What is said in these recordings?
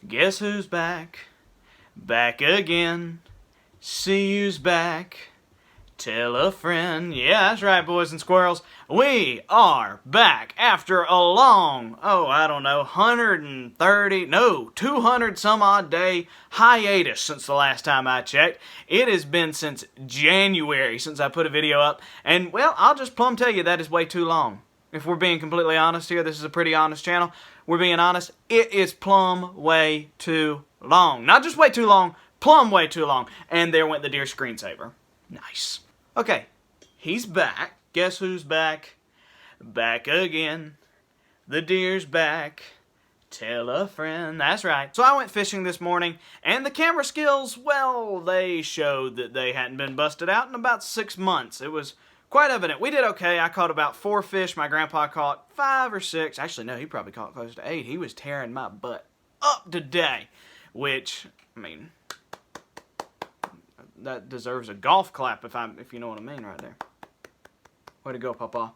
Guess who's back? Back again. See who's back. Tell a friend. Yeah, that's right, boys and squirrels. We are back after a long, 200 some odd day hiatus since the last time I checked. It has been since January since I put a video up. And, well, I'll just plumb tell you that is way too long. If we're being completely honest here, this is a pretty honest channel. We're being honest, it is plumb way too long. Not just way too long, plumb way too long. And there went the deer screensaver. Nice. Okay, he's back. Guess who's back? Back again. The deer's back. Tell a friend. That's right. So I went fishing this morning, and the camera skills, well, they showed that they hadn't been busted out in about 6 months. It was quite evident. We did okay. I caught about 4 fish. My grandpa caught 5 or 6. Actually, no, he probably caught close to 8. He was tearing my butt up today, which, I mean, that deserves a golf clap if you know what I mean right there. Way to go, Papa.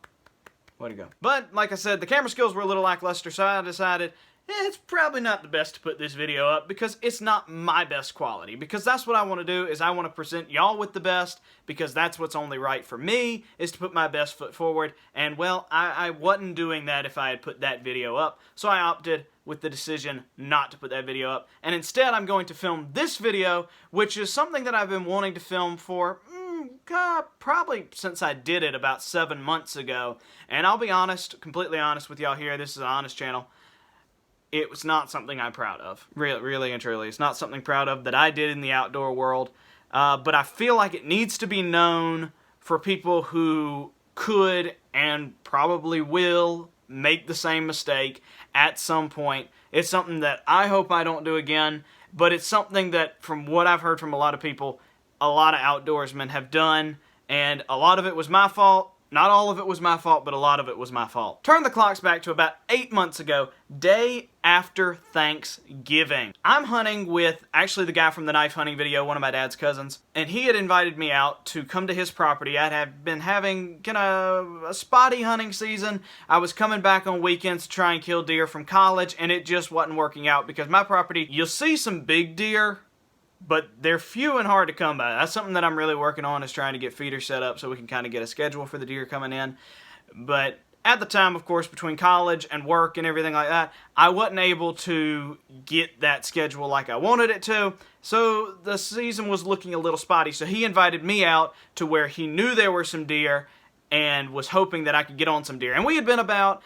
Way to go. But, like I said, the camera skills were a little lackluster, so I decided it's probably not the best to put this video up because it's not my best quality. Because that's what I want to do, is I want to present y'all with the best, because that's what's only right for me, is to put my best foot forward. And, well, I wasn't doing that if I had put that video up, so I opted with the decision not to put that video up. And instead, I'm going to film this video, which is something that I've been wanting to film for probably since I did it about 7 months ago. And I'll be honest, completely honest with y'all here, this is an honest channel. It was not something I'm proud of. Really and truly. It's not something proud of that I did in the outdoor world. But I feel like it needs to be known for people who could and probably will make the same mistake at some point. It's something that I hope I don't do again, but it's something that, from what I've heard from a lot of people, a lot of outdoorsmen have done, and a lot of it was my fault. Not all of it was my fault, but a lot of it was my fault. Turn the clocks back to about 8 months ago, day after Thanksgiving. I'm hunting with, actually, the guy from the knife hunting video, one of my dad's cousins, and he had invited me out to come to his property. I had been having a spotty hunting season. I was coming back on weekends to try and kill deer from college, and it just wasn't working out because my property, you'll see some big deer, but they're few and hard to come by. That's something that I'm really working on, is trying to get feeders set up so we can kind of get a schedule for the deer coming in. But at the time, of course, between college and work and everything like that, I wasn't able to get that schedule like I wanted it to. So the season was looking a little spotty. So he invited me out to where he knew there were some deer and was hoping that I could get on some deer. And we had been about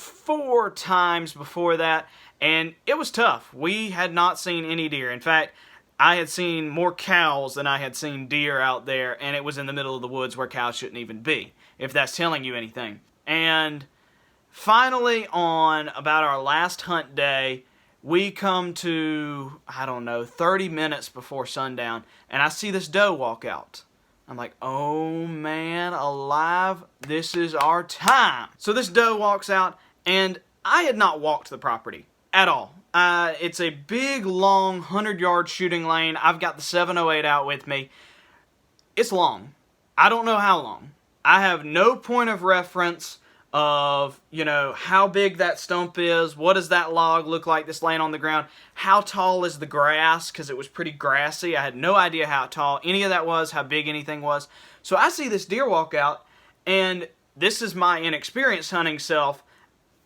4 times before that, and it was tough. We had not seen any deer. In fact, I had seen more cows than I had seen deer out there, and it was in the middle of the woods where cows shouldn't even be, if that's telling you anything. And finally, on about our last hunt day, we come to, 30 minutes before sundown, and I see this doe walk out. I'm like, oh man, alive, this is our time. So this doe walks out, and I had not walked the property at all. It's a big, long, 100-yard shooting lane. I've got the 708 out with me. It's long. I don't know how long. I have no point of reference of, how big that stump is. What does that log look like that's laying on the ground? How tall is the grass? Because it was pretty grassy. I had no idea how tall any of that was, how big anything was. So I see this deer walk out, and this is my inexperienced hunting self.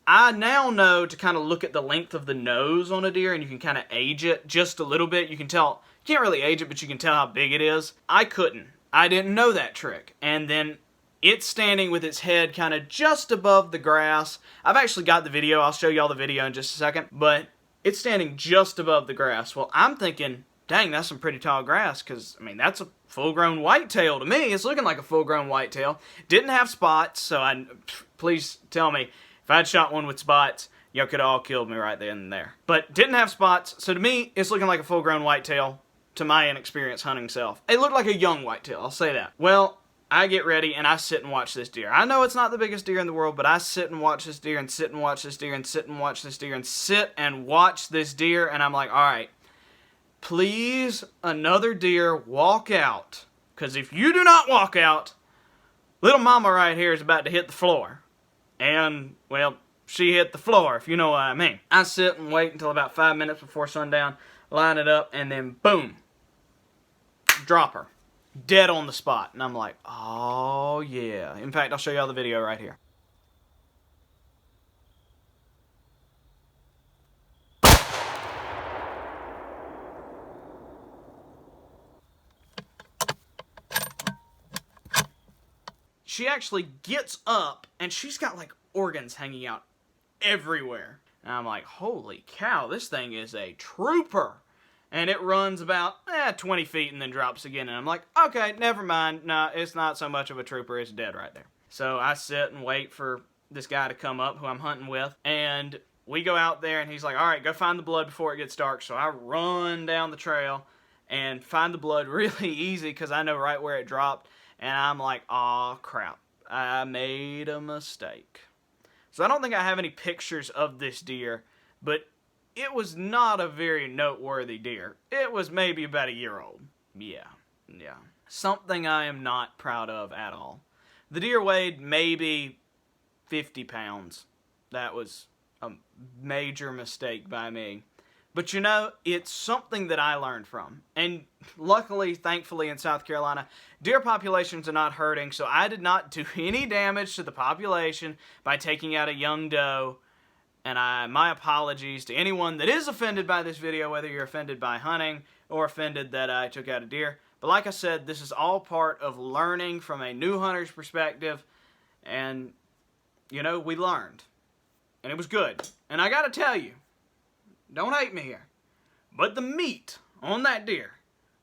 I now know to kind of look at the length of the nose on a deer, and you can kind of age it just a little bit. You can tell, you can't really age it, but you can tell how big it is. I couldn't. I didn't know that trick. And then it's standing with its head kind of just above the grass. I've actually got the video. I'll show y'all the video in just a second. But it's standing just above the grass. Well, I'm thinking, dang, that's some pretty tall grass, because, that's a full-grown whitetail to me. It's looking like a full-grown whitetail. Didn't have spots, so please tell me, if I'd shot one with spots, y'all could have all killed me right then and there. But didn't have spots, so to me, it's looking like a full-grown whitetail to my inexperienced hunting self. It looked like a young whitetail, I'll say that. Well, I get ready and I sit and watch this deer. I know it's not the biggest deer in the world, but I sit and watch this deer and sit and watch this deer and sit and watch this deer and sit and watch this deer, and I'm like, all right, please, another deer, walk out. Because if you do not walk out, little mama right here is about to hit the floor. And, well, she hit the floor, if you know what I mean. I sit and wait until about 5 minutes before sundown, line it up, and then boom, drop her. Dead on the spot. And I'm like, oh yeah. In fact, I'll show y'all the video right here. She actually gets up, and she's got like organs hanging out everywhere. And I'm like, holy cow, this thing is a trooper. And it runs about 20 feet and then drops again. And I'm like, okay, never mind. No, it's not so much of a trooper. It's dead right there. So I sit and wait for this guy to come up who I'm hunting with. And we go out there, and he's like, all right, go find the blood before it gets dark. So I run down the trail and find the blood really easy because I know right where it dropped. And I'm like, aw, crap. I made a mistake. So I don't think I have any pictures of this deer, but it was not a very noteworthy deer. It was maybe about a year old. Yeah. Something I am not proud of at all. The deer weighed maybe 50 pounds. That was a major mistake by me. But you know, it's something that I learned from. And luckily, thankfully, in South Carolina, deer populations are not hurting, so I did not do any damage to the population by taking out a young doe. And my apologies to anyone that is offended by this video, whether you're offended by hunting or offended that I took out a deer. But like I said, this is all part of learning from a new hunter's perspective. And, you know, we learned. And it was good. And I gotta tell you, don't hate me here, but the meat on that deer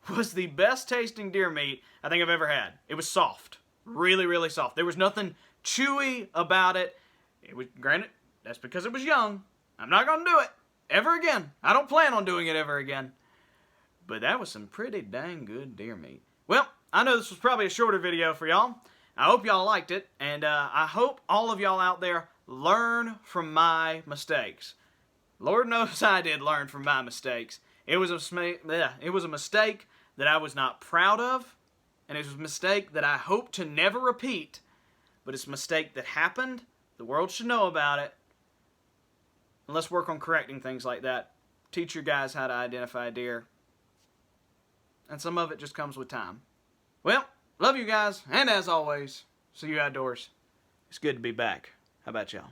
was the best tasting deer meat I think I've ever had. It was soft. Really, really soft. There was nothing chewy about it. It was, granted, that's because it was young. I'm not going to do it ever again. I don't plan on doing it ever again. But that was some pretty dang good deer meat. Well, I know this was probably a shorter video for y'all. I hope y'all liked it. And I hope all of y'all out there learn from my mistakes. Lord knows I did learn from my mistakes. It was a mistake that I was not proud of. And it was a mistake that I hope to never repeat. But it's a mistake that happened. The world should know about it. And let's work on correcting things like that. Teach your guys how to identify a deer. And some of it just comes with time. Well, love you guys. And as always, see you outdoors. It's good to be back. How about y'all?